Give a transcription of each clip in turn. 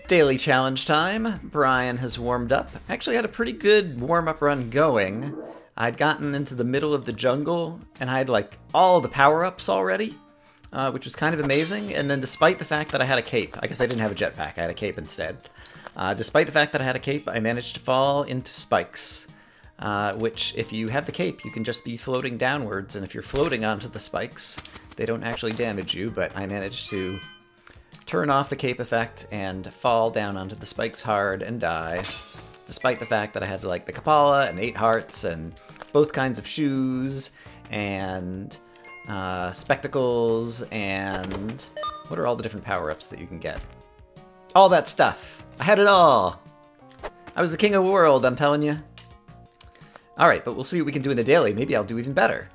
Daily challenge time. Brian has warmed up. Actually had a pretty good warm-up run going. I'd gotten into the middle of the jungle, and I had like all the power-ups already, which was kind of amazing. And then despite the fact that I had a cape, I guess I didn't have a jetpack, I had a cape instead. Despite the fact that I had a cape, I managed to fall into spikes, which if you have the cape, you can just be floating downwards, and if you're floating onto the spikes, they don't actually damage you, but I managed to turn off the cape effect and fall down onto the spikes hard and die, despite the fact that I had like the Kapala and 8 hearts and both kinds of shoes and spectacles and what are all the different power-ups that you can get? All that stuff. I had it all. I was the king of the world, I'm telling you. Alright, but we'll see what we can do in the daily. Maybe I'll do even better.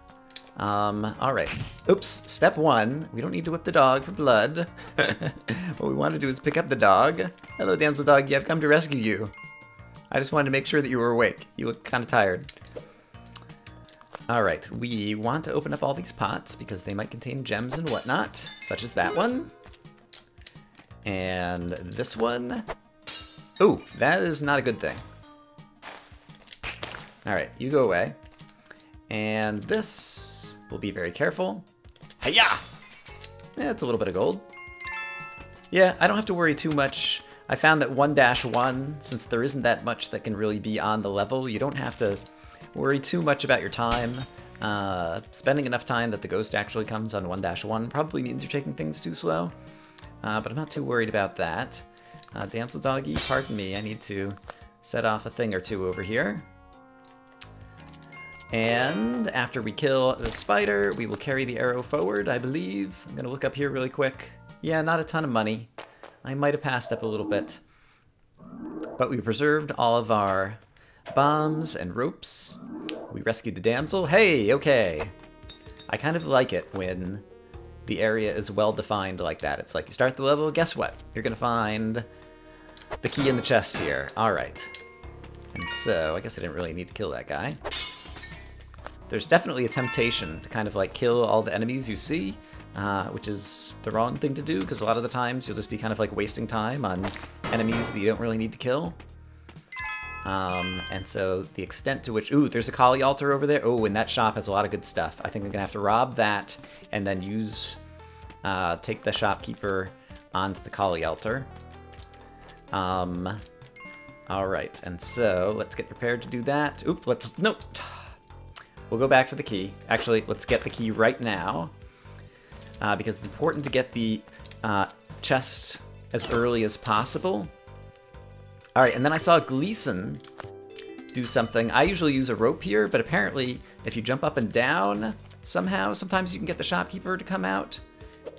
Alright. Oops, step 1. We don't need to whip the dog for blood. What we want to do is pick up the dog. Hello, damsel doggy, I've come to rescue you. I just wanted to make sure that you were awake. You look kind of tired. Alright, we want to open up all these pots because they might contain gems and whatnot, such as that one. And this one. Ooh, that is not a good thing. Alright, you go away. And this, we'll be very careful. Hiya! Yeah, it's a little bit of gold. Yeah, I don't have to worry too much. I found that 1-1, since there isn't that much that can really be on the level, you don't have to worry too much about your time. Spending enough time that the ghost actually comes on 1-1 probably means you're taking things too slow. But I'm not too worried about that. Damsel doggy, pardon me, I need to set off a thing or two over here. And after we kill the spider, we will carry the arrow forward, I believe. I'm gonna look up here really quick. Yeah, not a ton of money. I might have passed up a little bit. But we preserved all of our bombs and ropes. We rescued the damsel. Hey, okay. I kind of like it when the area is well defined like that. It's like you start the level, guess what? You're gonna find the key in the chest here. Alright. And so, I guess I didn't really need to kill that guy. There's definitely a temptation to kind of like kill all the enemies you see, which is the wrong thing to do, because a lot of the times you'll just be kind of like wasting time on enemies that you don't really need to kill. And so the extent to which... Ooh, there's a Kali altar over there. Oh, and that shop has a lot of good stuff. I think I'm gonna have to rob that and then use... take the shopkeeper onto the Kali altar. Alright, and so let's get prepared to do that. Oop, let's... Nope! We'll go back for the key. Actually, let's get the key right now. Because it's important to get the chest as early as possible. Alright, and then I saw Gleason do something. I usually use a rope here, but apparently if you jump up and down somehow, sometimes you can get the shopkeeper to come out.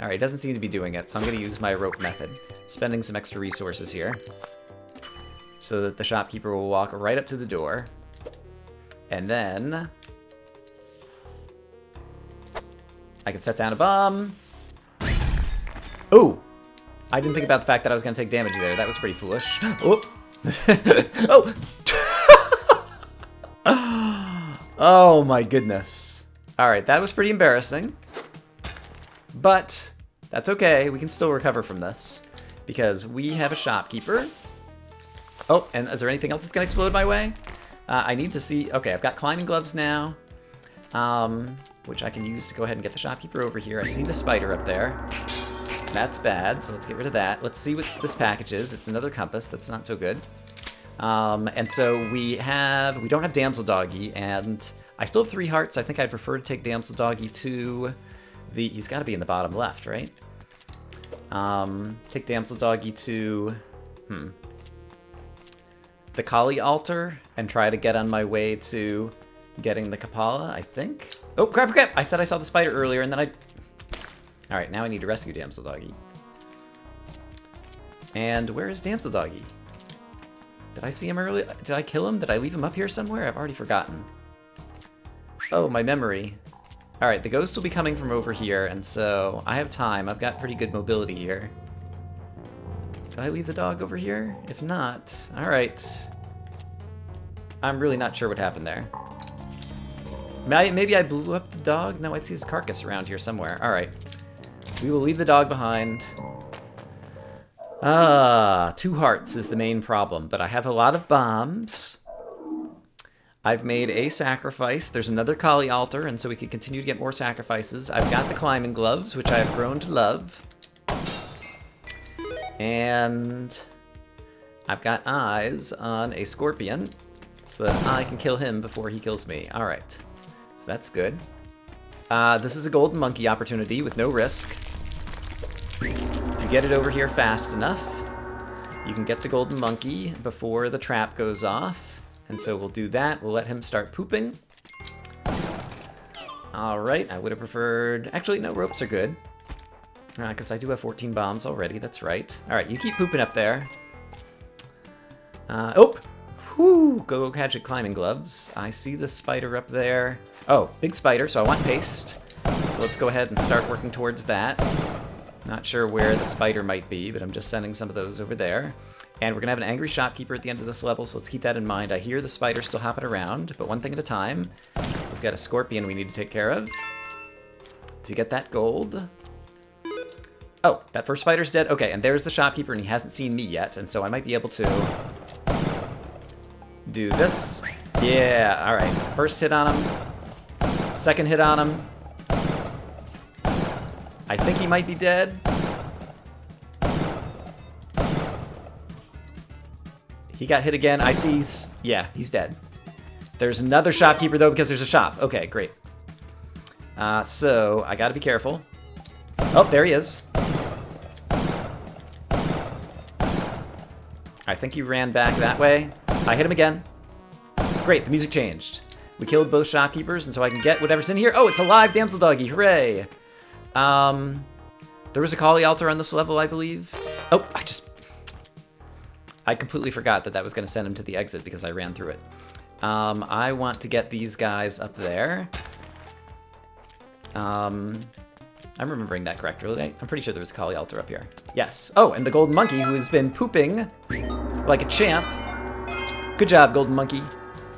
Alright, doesn't seem to be doing it, so I'm going to use my rope method. Spending some extra resources here. So that the shopkeeper will walk right up to the door. And then... I can set down a bomb. Oh! I didn't think about the fact that I was going to take damage there. That was pretty foolish. Oh! Oh! Oh my goodness. Alright, that was pretty embarrassing. But that's okay. We can still recover from this. Because we have a shopkeeper. Oh, and is there anything else that's going to explode my way? I need to see... Okay, I've got climbing gloves now. Which I can use to go ahead and get the shopkeeper over here. I see the spider up there. That's bad, so let's get rid of that. Let's see what this package is. It's another compass. That's not so good. And so we don't have Damsel Doggy, and I still have 3 hearts. I think I'd prefer to take Damsel Doggy to the... He's got to be in the bottom left, right? Take Damsel Doggy to... the Kali altar, and try to get on my way to getting the Kapala, I think? Oh, crap! I said I saw the spider earlier, and then I... Alright, now I need to rescue Damsel Doggy. And where is Damsel Doggy? Did I see him earlier? Did I kill him? Did I leave him up here somewhere? I've already forgotten. Oh, my memory. Alright, the ghost will be coming from over here, and so I have time. I've got pretty good mobility here. Did I leave the dog over here? If not, alright. I'm really not sure what happened there. Maybe I blew up the dog? No, I see his carcass around here somewhere. Alright. We will leave the dog behind. 2 hearts is the main problem, but I have a lot of bombs. I've made a sacrifice. There's another Kali altar, and so we can continue to get more sacrifices. I've got the climbing gloves, which I have grown to love. And I've got eyes on a scorpion, so that I can kill him before he kills me. Alright, so that's good. This is a golden monkey opportunity with no risk. If you get it over here fast enough, you can get the golden monkey before the trap goes off. And so we'll do that. We'll let him start pooping. Alright, I would have preferred... Actually, no, ropes are good. Because I do have 14 bombs already, that's right. Alright, you keep pooping up there. Oh! Whew! Go gadget climbing gloves. I see the spider up there. Oh, big spider, so I want paste. So let's go ahead and start working towards that. Not sure where the spider might be, but I'm just sending some of those over there. And we're going to have an angry shopkeeper at the end of this level, so let's keep that in mind. I hear the spider still hopping around, but one thing at a time. We've got a scorpion we need to take care of. To get that gold. Oh, that first spider's dead. Okay, and there's the shopkeeper, and he hasn't seen me yet, and so I might be able to do this. Yeah, alright. First hit on him. Second hit on him. I think he might be dead. He got hit again. I see yeah, he's dead. There's another shopkeeper, though, because there's a shop. Okay, great. So, I gotta be careful. Oh, there he is. I think he ran back that way. I hit him again. Great, the music changed. We killed both shopkeepers, and so I can get whatever's in here. Oh, it's a live damsel doggy. Hooray! There was a Kali altar on this level, I believe. Oh, I completely forgot that that was going to send him to the exit because I ran through it. I want to get these guys up there. I'm remembering that correctly, right? I'm pretty sure there was a Kali altar up here. Yes. Oh, and the golden monkey who has been pooping like a champ. Good job, golden monkey.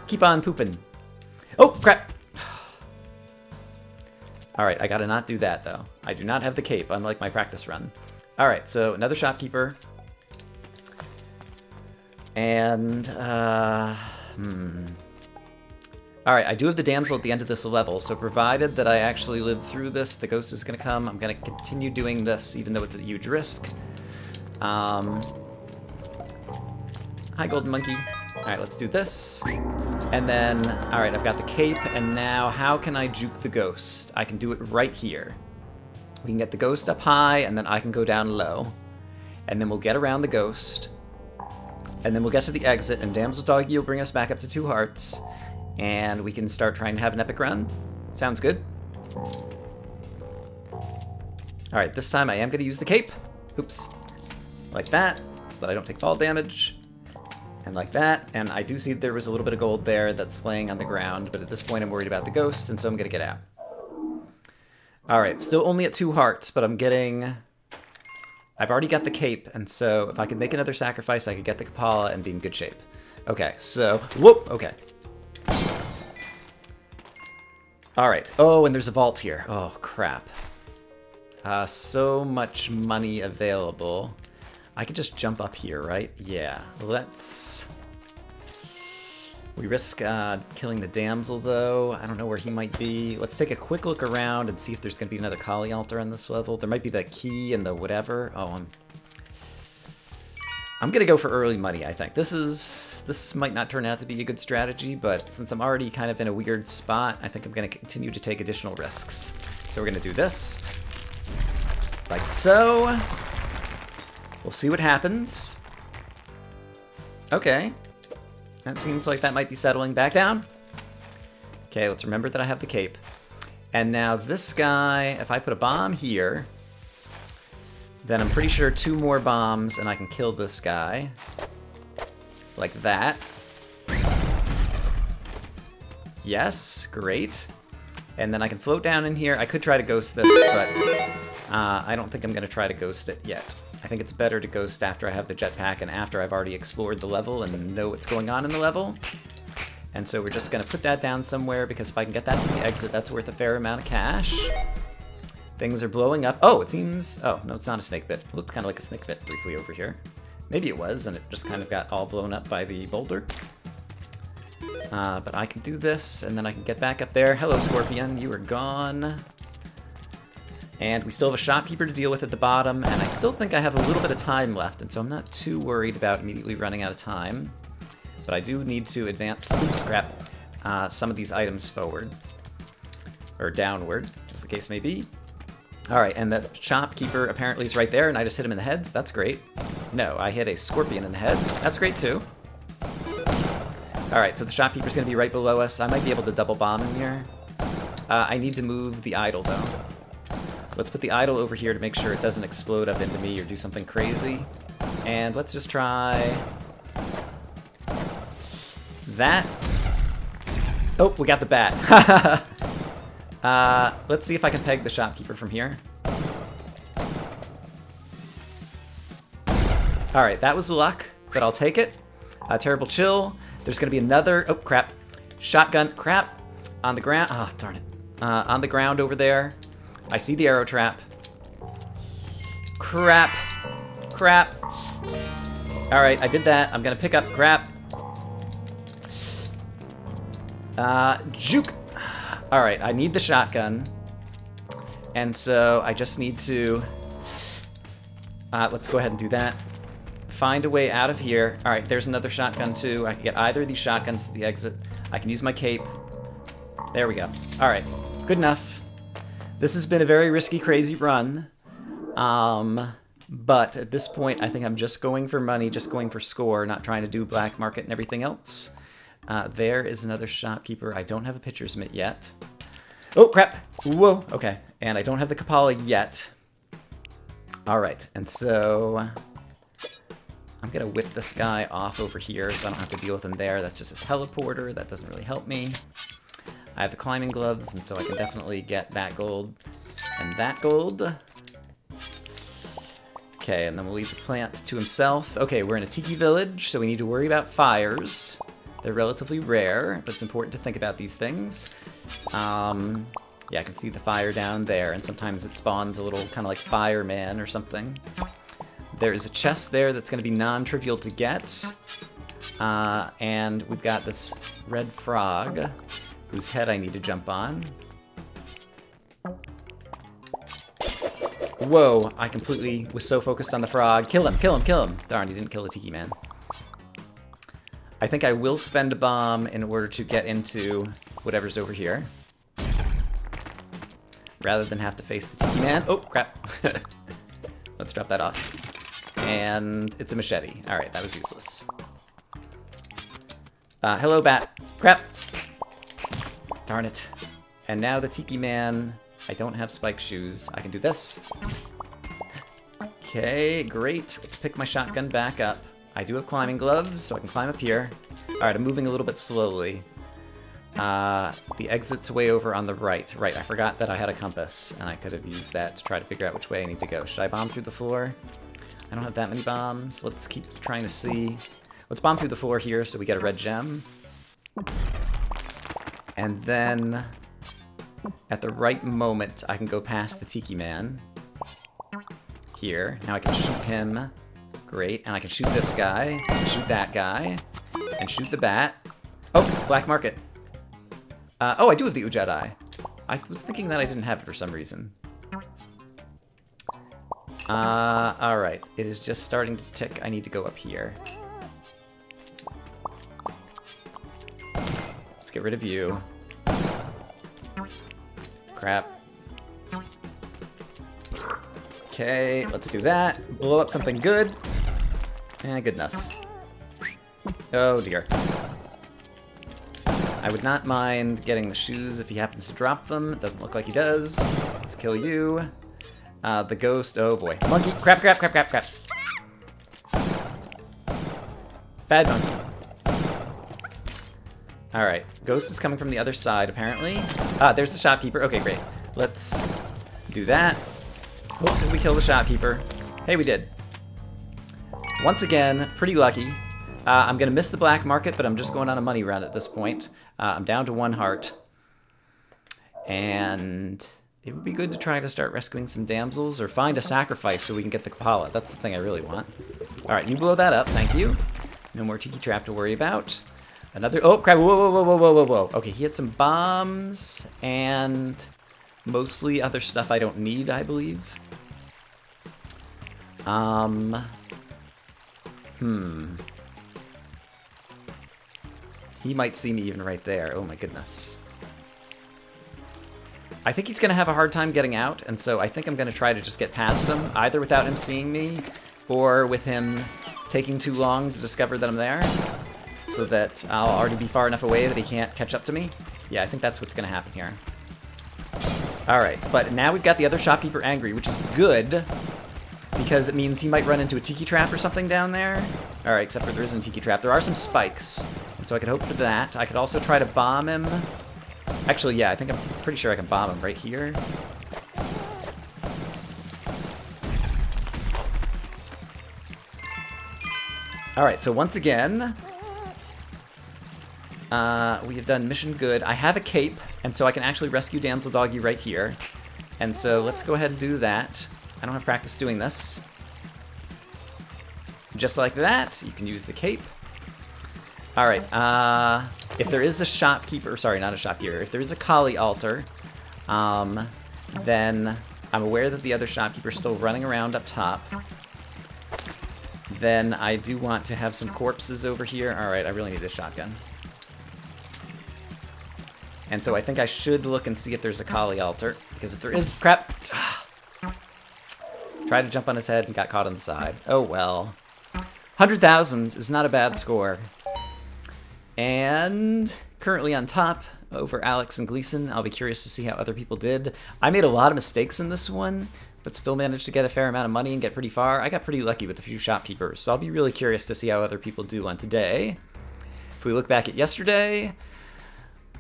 Keep on pooping. Oh, crap. Alright, I gotta not do that, though. I do not have the cape, unlike my practice run. Alright, so another shopkeeper. And, Alright, I do have the damsel at the end of this level, so provided that I actually live through this, the ghost is gonna come. I'm gonna continue doing this, even though it's a huge risk. Hi, golden monkey. Alright, let's do this. And then, alright, I've got the cape, and now how can I juke the ghost? I can do it right here. We can get the ghost up high, and then I can go down low. And then we'll get around the ghost. And then we'll get to the exit, and Damsel Doggy will bring us back up to 2 hearts. And we can start trying to have an epic run. Sounds good. Alright, this time I am going to use the cape. Oops. Like that, so that I don't take fall damage. And like that, and I do see that there was a little bit of gold there that's laying on the ground, but at this point I'm worried about the ghost, and so I'm going to get out. Alright, still only at 2 hearts, but I'm getting... I've already got the cape, and so if I could make another sacrifice, I could get the Kapala and be in good shape. Okay, so... Whoop! Okay. Alright. Oh, and there's a vault here. Oh, crap. So much money available. I could just jump up here, right? Yeah. Let's... We risk killing the damsel, though. I don't know where he might be. Let's take a quick look around and see if there's going to be another Kali altar on this level. There might be the key and the whatever. Oh, I'm going to go for early money, I think. This might not turn out to be a good strategy, but since I'm already kind of in a weird spot, I think I'm going to continue to take additional risks. So we're going to do this. Like so. We'll see what happens. Okay. That seems like that might be settling back down. Okay, let's remember that I have the cape. And now this guy, if I put a bomb here, then I'm pretty sure 2 more bombs and I can kill this guy. Like that. Yes, great. And then I can float down in here. I could try to ghost this, but I don't think I'm going to try to ghost it yet. I think it's better to ghost after I have the jetpack and after I've already explored the level and know what's going on in the level. And so we're just going to put that down somewhere because if I can get that to the exit, that's worth a fair amount of cash. Things are blowing up. Oh, it seems... Oh, no, it's not a snake bit. It looked kind of like a snake bit briefly over here. Maybe it was, and it just kind of got all blown up by the boulder. But I can do this, and then I can get back up there. Hello, Scorpion. You are gone. And we still have a shopkeeper to deal with at the bottom, and I still think I have a little bit of time left, and so I'm not too worried about immediately running out of time. But I do need to advance, some of these items forward. Or downward, as the case may be. Alright, and the shopkeeper apparently is right there, and I just hit him in the head. That's great. No, I hit a scorpion in the head. That's great, too. Alright, so the shopkeeper's going to be right below us. I might be able to double bomb him here. I need to move the idol, though. Let's put the idol over here to make sure it doesn't explode up into me or do something crazy. And let's just try... that. Oh, we got the bat. Let's see if I can peg the shopkeeper from here. Alright, that was luck, but I'll take it. Terrible chill. There's going to be another... Oh, crap. Shotgun. Crap. On the ground. Ah, oh, darn it. On the ground over there. I see the arrow trap. Crap. Crap. Alright, I did that. I'm going to pick up crap. Juke. Alright, I need the shotgun. And so I just need to... let's go ahead and do that. Find a way out of here. Alright, there's another shotgun too. I can get either of these shotguns to the exit. I can use my cape. There we go. Alright, good enough. This has been a very risky, crazy run. But at this point, I think I'm just going for money, just going for score, not trying to do black market and everything else. There is another shopkeeper. I don't have a pitcher's mitt yet. Oh, crap. Whoa. Okay. And I don't have the Kapala yet. All right. And so I'm going to whip this guy off over here so I don't have to deal with him there. That's just a teleporter. That doesn't really help me. I have the climbing gloves, and so I can definitely get that gold and that gold. Okay, and then we'll leave the plant to himself. Okay, we're in a tiki village, so we need to worry about fires. They're relatively rare, but it's important to think about these things. Yeah, I can see the fire down there, and sometimes it spawns a little kind of like fireman or something. There is a chest there that's going to be non-trivial to get. And we've got this red frog, whose head I need to jump on. Whoa, I completely was so focused on the frog. Kill him, kill him, kill him! Darn, he didn't kill the tiki man. I think I will spend a bomb in order to get into whatever's over here. Rather than have to face the tiki man. Oh, crap. Let's drop that off. And it's a machete. Alright, that was useless. Hello, bat. Crap. Darn it. And now the tiki man. I don't have spike shoes. I can do this. Okay, great. Let's pick my shotgun back up. I do have climbing gloves, so I can climb up here. Alright, I'm moving a little bit slowly. The exit's way over on the right. Right, I forgot that I had a compass, and I could have used that to try to figure out which way I need to go. Should I bomb through the floor? I don't have that many bombs. Let's keep trying to see. Let's bomb through the floor here so we get a red gem. And then, at the right moment, I can go past the tiki man. Here. Now I can shoot him. Great. And I can shoot this guy, and shoot that guy, and shoot the bat. Oh, black market. Oh, I do have the Ujad Eye. I was thinking that I didn't have it for some reason. Alright. It is just starting to tick. I need to go up here. Let's get rid of you. Crap. Okay, let's do that. Blow up something good. Good enough. Oh dear. I would not mind getting the shoes if he happens to drop them. It doesn't look like he does. Let's kill you. The ghost, oh boy. Monkey, crap, crap, crap, crap, crap. Bad monkey. Alright, ghost is coming from the other side, apparently. There's the shopkeeper. Okay, great. Let's do that. Oh, did we kill the shopkeeper? Hey, we did. Once again, pretty lucky. I'm going to miss the black market, but I'm just going on a money run at this point. I'm down to 1 heart. And It would be good to try to start rescuing some damsels or find a sacrifice so we can get the Kapala. That's the thing I really want. Alright, you blow that up. Thank you. No more Tiki Trap to worry about. Another... Oh, crap. Whoa, whoa, whoa, whoa, whoa, whoa, whoa. Okay, he had some bombs and mostly other stuff I don't need, I believe. He might see me even right there. Oh my goodness. I think he's going to have a hard time getting out, and so I think I'm going to try to just get past him, either without him seeing me, or with him taking too long to discover that I'm there, so that I'll already be far enough away that he can't catch up to me. Yeah, I think that's what's going to happen here. Alright, but now we've got the other shopkeeper angry, which is good, because it means he might run into a tiki trap or something down there. Alright, except for there isn't a tiki trap. There are some spikes, and so I could hope for that. I could also try to bomb him. Actually, yeah, I think I'm pretty sure I can bomb him right here. Alright, so once again, we have done mission good. I have a cape, and so I can actually rescue Damsel Doggy right here. And so let's go ahead and do that. I don't have practice doing this. Just like that, you can use the cape. Alright, if there is a shopkeeper, sorry, not a shopkeeper, if there is a Kali altar, then I'm aware that the other shopkeeper's still running around up top. Then I do want to have some corpses over here. Alright, I really need this shotgun. And so I think I should look and see if there's a Kali altar, because if there is, crap! Tried to jump on his head and got caught on the side. Oh well. 100,000 is not a bad score. And currently on top over Alex and Gleason. I'll be curious to see how other people did. I made a lot of mistakes in this one, but still managed to get a fair amount of money and get pretty far. I got pretty lucky with a few shopkeepers, so I'll be really curious to see how other people do on today. If we look back at yesterday,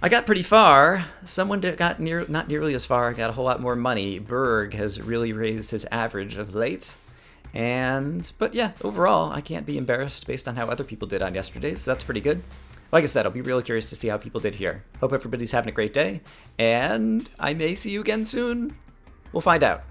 I got pretty far. Someone got not nearly as far, got a whole lot more money. Berg has really raised his average of late. But yeah, overall, I can't be embarrassed based on how other people did on yesterday, so that's pretty good. Like I said, I'll be really curious to see how people did here. Hope everybody's having a great day, and I may see you again soon. We'll find out.